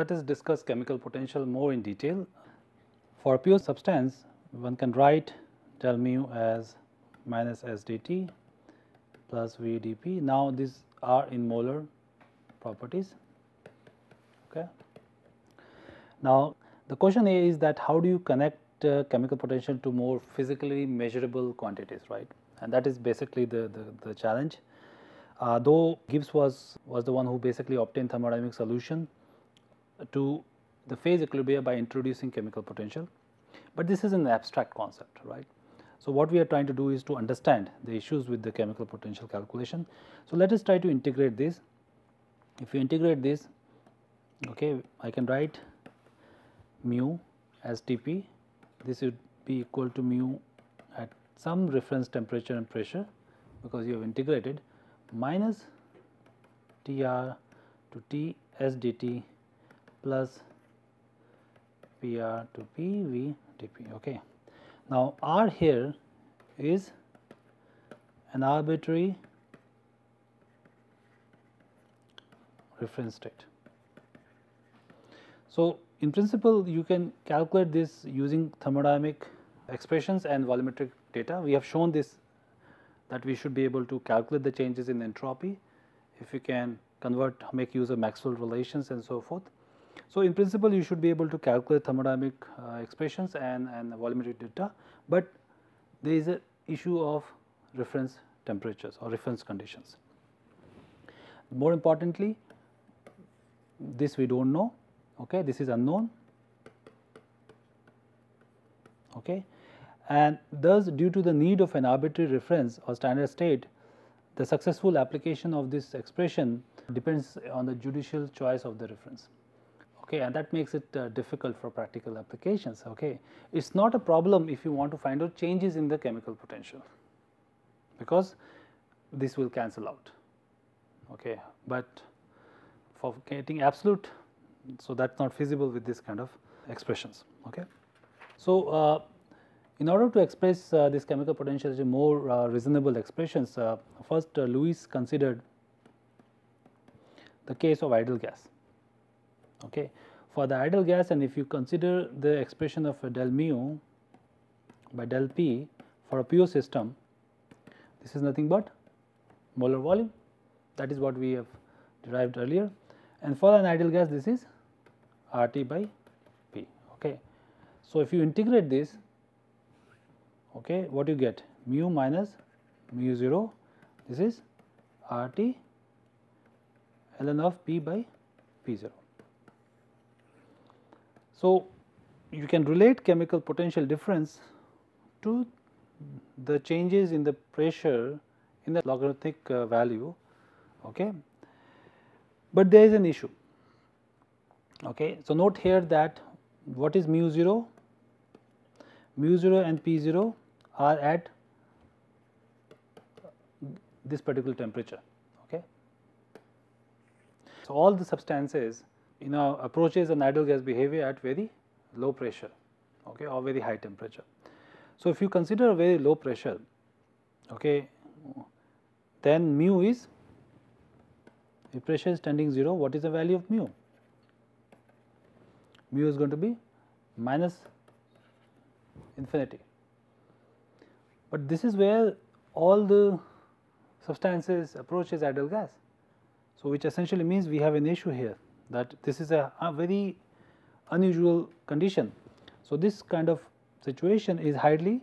let us discuss chemical potential more in detail. For a pure substance, one can write del mu as minus S dt plus V dP. Now, these are in molar properties. Okay. Now, the question is that how do you connect chemical potential to more physically measurable quantities, right? And that is basically the challenge. Though Gibbs was the one who basically obtained thermodynamic solution to the phase equilibria by introducing chemical potential, but this is an abstract concept, right. So, what we are trying to do is to understand the issues with the chemical potential calculation. So, let us try to integrate this. If you integrate this, okay, I can write mu as Tp. This would be equal to mu at some reference temperature and pressure, because you have integrated, minus Tr to T S dt plus Pr to Pv dP. Okay. Now, R here is an arbitrary reference state. So, in principle, you can calculate this using thermodynamic expressions and volumetric data. We have shown this, that we should be able to calculate the changes in entropy if you can make use of Maxwell relations and so forth. So, in principle, you should be able to calculate thermodynamic expressions and volumetric data, but there is a issue of reference temperatures or reference conditions. More importantly, this we do not know, okay, this is unknown, okay, and thus due to the need of an arbitrary reference or standard state, the successful application of this expression depends on the judicial choice of the reference. Okay, and that makes it difficult for practical applications. Okay, it is not a problem if you want to find out changes in the chemical potential, because this will cancel out. Okay, but for getting absolute, so that is not feasible with this kind of expressions. Okay. So, in order to express this chemical potential in more reasonable expressions, first Lewis considered the case of ideal gas. Okay. For the ideal gas, and if you consider the expression of del mu by del P for a pure system, this is nothing but molar volume, that is what we have derived earlier, and for an ideal gas this is RT by P. Okay. So, if you integrate this, okay, what you get, mu minus mu 0, this is RT ln of P by P 0. So, you can relate chemical potential difference to the changes in the pressure in the logarithmic value, okay. But there is an issue. Okay. So, note here that what is mu 0? Mu 0 and P 0 are at this particular temperature. Okay. So, all the substances approaches an ideal gas behavior at very low pressure, okay, or very high temperature. So, if you consider a very low pressure, okay, then mu is, if pressure is tending 0, what is the value of mu? Mu is going to be minus infinity. But this is where all the substances approaches ideal gas. So, which essentially means we have an issue here, that this is a very unusual condition. So, this kind of situation is highly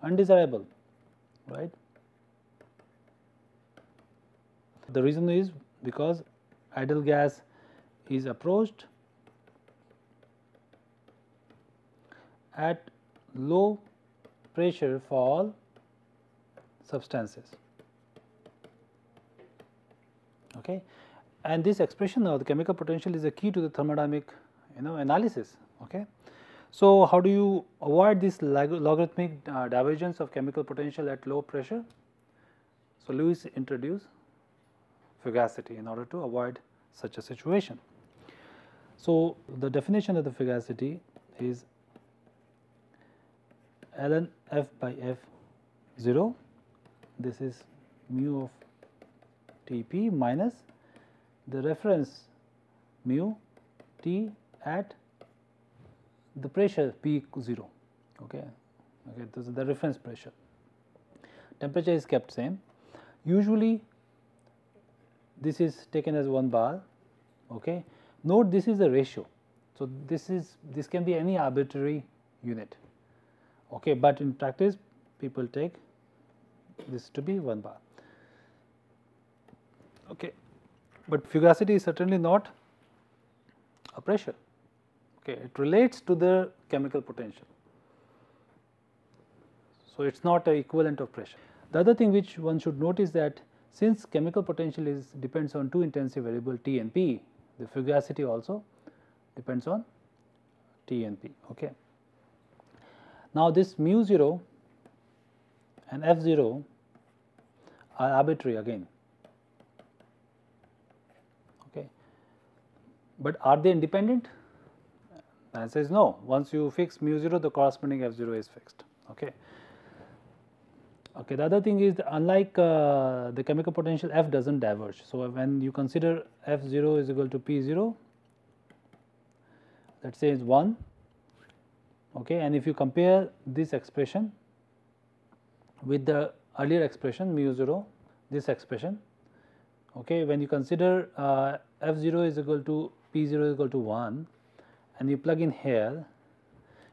undesirable, right. The reason is because ideal gas is approached at low pressure for all substances. Okay. And this expression of the chemical potential is a key to the thermodynamic analysis. Okay. So, how do you avoid this logarithmic divergence of chemical potential at low pressure? So, Lewis introduced fugacity in order to avoid such a situation. So, the definition of the fugacity is ln f by f 0, this is mu of T p minus the reference mu T at the pressure P0. Okay, this is the reference pressure. Temperature is kept same. Usually this is taken as 1 bar. Okay. Note this is a ratio. So, this can be any arbitrary unit. Okay, but in practice people take this to be 1 bar. Okay. But fugacity is certainly not a pressure. Okay, it relates to the chemical potential. So, it is not an equivalent of pressure. The other thing which one should note is that since chemical potential depends on two intensive variable T and P, the fugacity also depends on T and P. Okay. Now, this mu 0 and F 0 are arbitrary again. Okay. But are they independent? The answer is no. Once you fix mu 0, the corresponding F 0 is fixed. Okay. Okay. The other thing is, unlike the chemical potential, F does not diverge. So, when you consider F 0 is equal to P 0, let us say is 1, okay, and if you compare this expression with the earlier expression mu 0, this expression, okay, when you consider F 0 is equal to P 0 is equal to 1 and you plug in here,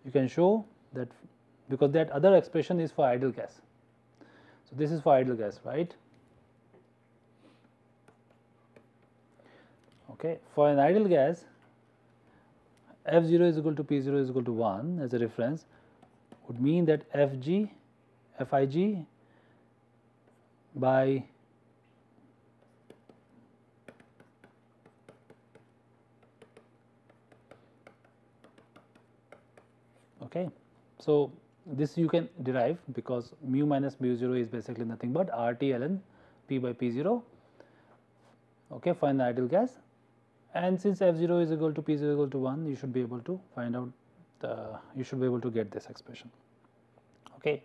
you can show that, because that other expression is for ideal gas. So, this is for ideal gas, right. Okay. For an ideal gas, F 0 is equal to P 0 is equal to 1 as a reference would mean that Fig by okay. So, this you can derive because mu minus mu 0 is basically nothing but RT ln P by P 0, okay, for an ideal gas, and since F 0 is equal to P 0 equal to 1, you should be able to find out you should be able to get this expression. Okay.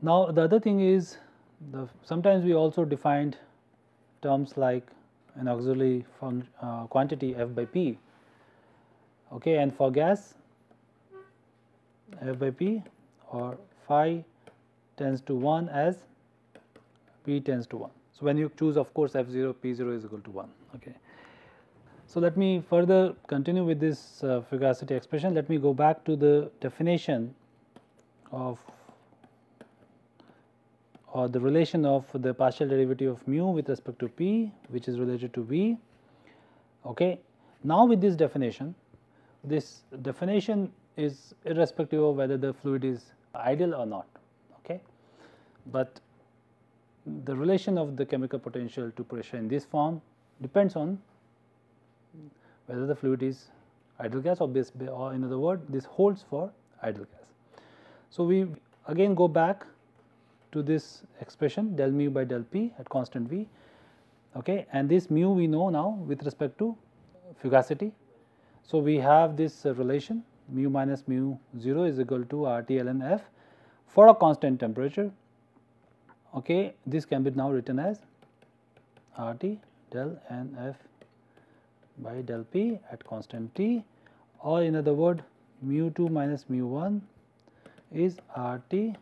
Now, the other thing is sometimes we also defined terms like an auxiliary quantity F by P, okay, and for gas F by P or phi tends to 1 as P tends to 1. So, when you choose, of course, F 0 P 0 is equal to 1. Okay. So, let me further continue with this fugacity expression. Let me go back to the definition of or the relation of the partial derivative of mu with respect to P, which is related to V. Okay. Now, with this definition is irrespective of whether the fluid is ideal or not. Okay. But the relation of the chemical potential to pressure in this form depends on whether the fluid is ideal gas or in other words, this holds for ideal gas. So, we again go back to this expression del mu by del P at constant V, okay, and this mu we know now with respect to fugacity. So, we have this relation mu minus mu 0 is equal to RT ln F for a constant temperature. Okay, this can be now written as RT del N F by del P at constant T, or in other word mu 2 minus mu 1 is RT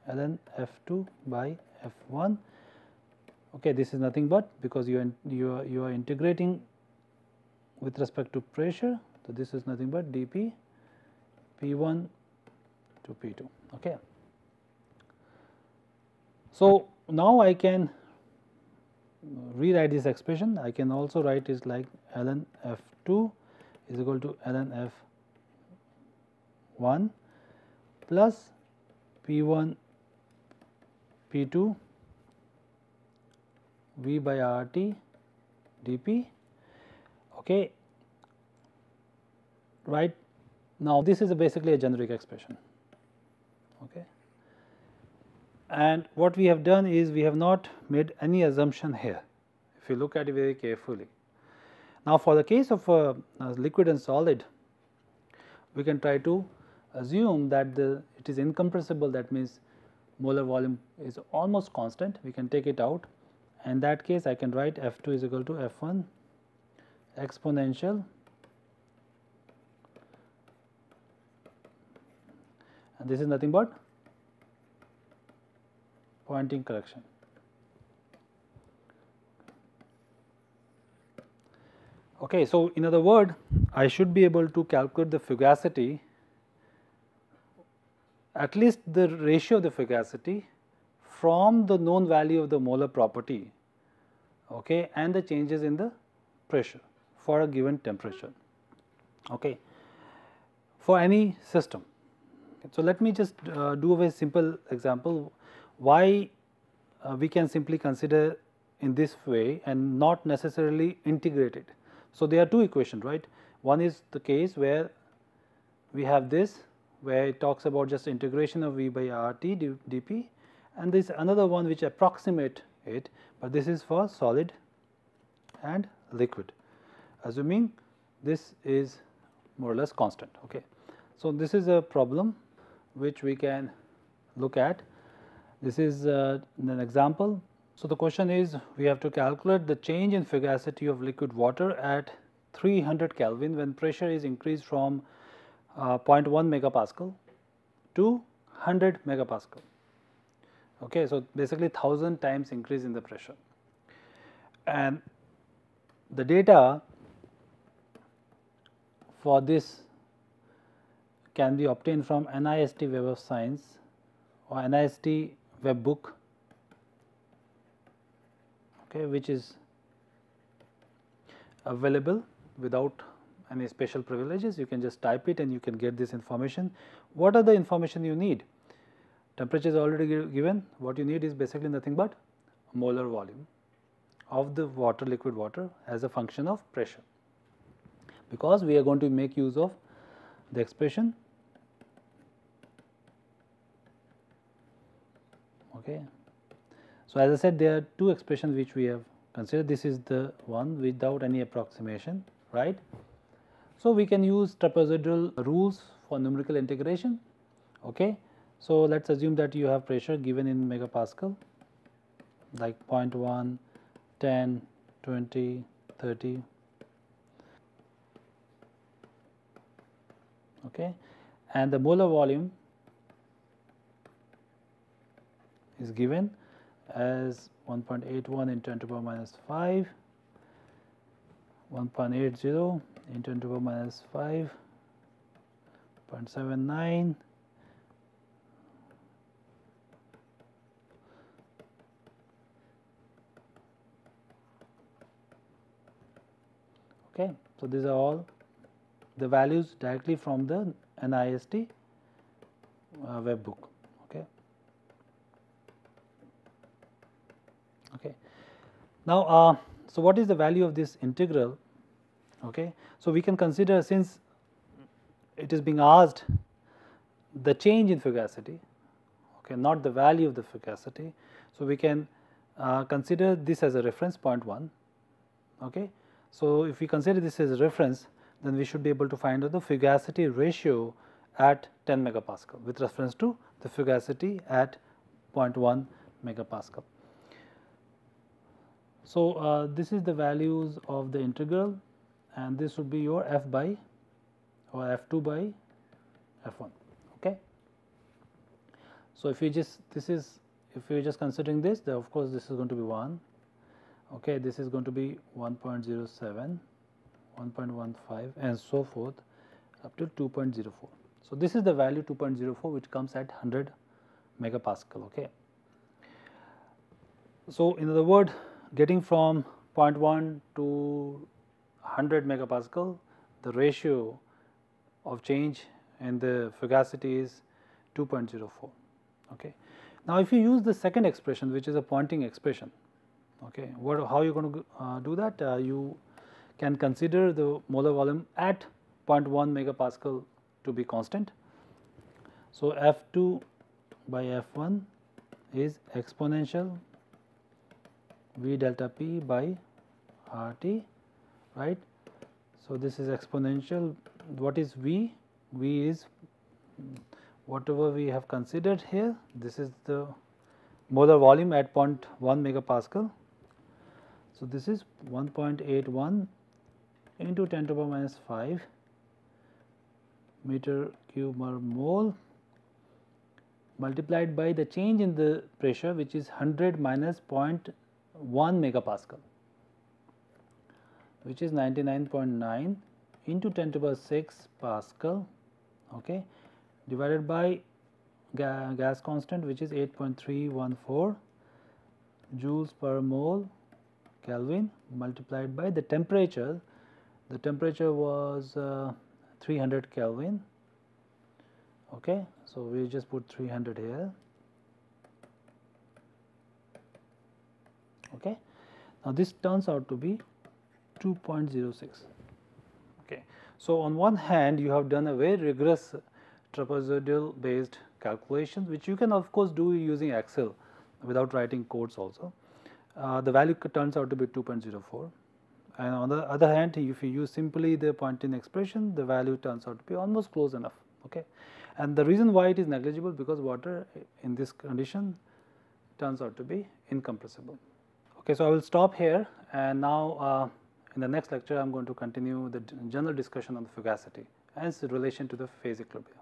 ln F2 by F1. Okay, this is nothing but because you are integrating with respect to pressure. So, this is nothing but dP P1 to P2. Okay. So, now I can rewrite this expression. I can also write it like ln F2 is equal to ln F1 plus P1 P2 V by RT dP. Okay. Right now, this is basically a generic expression. Okay. And what we have done is we have not made any assumption here, if you look at it very carefully. Now, for the case of liquid and solid, we can try to assume that it is incompressible, that means molar volume is almost constant. We can take it out, and in that case I can write F2 is equal to F1 exponential, and this is nothing but Poynting correction. Okay, so in other words, I should be able to calculate the fugacity, at least the ratio of the fugacity from the known value of the molar property, okay, and the changes in the pressure for a given temperature, okay, for any system. So, let me just do a very simple example why we can simply consider in this way and not necessarily integrate it. So, there are two equations, right. One is the case where we have this, where it talks about just integration of V by RT dP, and this another one which approximate it, but this is for solid and liquid, assuming this is more or less constant. Okay. So, this is a problem which we can look at. This is an example. So, the question is, we have to calculate the change in fugacity of liquid water at 300 Kelvin when pressure is increased from 0.1 megapascal to 100 megapascal. Okay, so, basically 1000 times increase in the pressure, and the data for this can be obtained from NIST Web of Science or NIST web book, okay, which is available without any special privileges. You can just type it and you can get this information. What are the information you need? Temperature is already given. What you need is basically nothing but molar volume of the water, liquid water, as a function of pressure, because we are going to make use of the expression. Okay. So, as I said, there are two expressions which we have considered. This is the one without any approximation, right. So, we can use trapezoidal rules for numerical integration. Okay. So, let us assume that you have pressure given in megapascal like 0.1, 10, 20, 30. Okay. And the molar volume is given as 1.81 into 10 to the power minus 5, 1.80 into 10 to the power minus 5, 0.79, okay. So, these are all the values directly from the NIST web book. Okay. Okay. Now, so what is the value of this integral? Okay. So, we can consider, since it is being asked the change in fugacity, okay, not the value of the fugacity. So, we can consider this as a reference 0.1. Okay. So, if we consider this as a reference, then we should be able to find out the fugacity ratio at 10 megapascal with reference to the fugacity at 0.1 megapascal. So, this is the values of the integral, and this would be your f by or f2 by f1. Okay. So, if you just if you are just considering this, then of course, this is going to be 1, okay, this is going to be 1.07, 1.15 and so forth up to 2.04. So, this is the value 2.04 which comes at 100 megapascal. Okay. So, in other words, getting from 0.1 to 100 megapascal, the ratio of change in the fugacity is 2.04. Okay. Now, if you use the second expression, which is a Poynting expression, okay, how are you going to do that? You can consider the molar volume at 0.1 megapascal to be constant. So, F2 by F1 is exponential V delta P by RT, right. So, this is exponential. What is V? V is whatever we have considered here. This is the molar volume at 0.1 megapascal. So, this is 1.81 into 10 to the power minus 5 meter cube per mole multiplied by the change in the pressure, which is 100 minus 0.1 megapascal, which is 99.9 into 10 to the power 6 Pascal, okay, divided by gas constant, which is 8.314 joules per mole Kelvin, multiplied by the temperature. The temperature was 300 Kelvin. Okay, so we just put 300 here. Okay, now this turns out to be 2.06. Okay, so on one hand you have done a very rigorous trapezoidal based calculations, which you can of course do using Excel without writing codes also. The value turns out to be 2.04, and on the other hand, if you use simply the Poynting expression, the value turns out to be almost close enough. Okay, and the reason why it is negligible, because water in this condition turns out to be incompressible. Okay, so I will stop here, and now in the next lecture I am going to continue the general discussion on the fugacity and its relation to the phase equilibrium.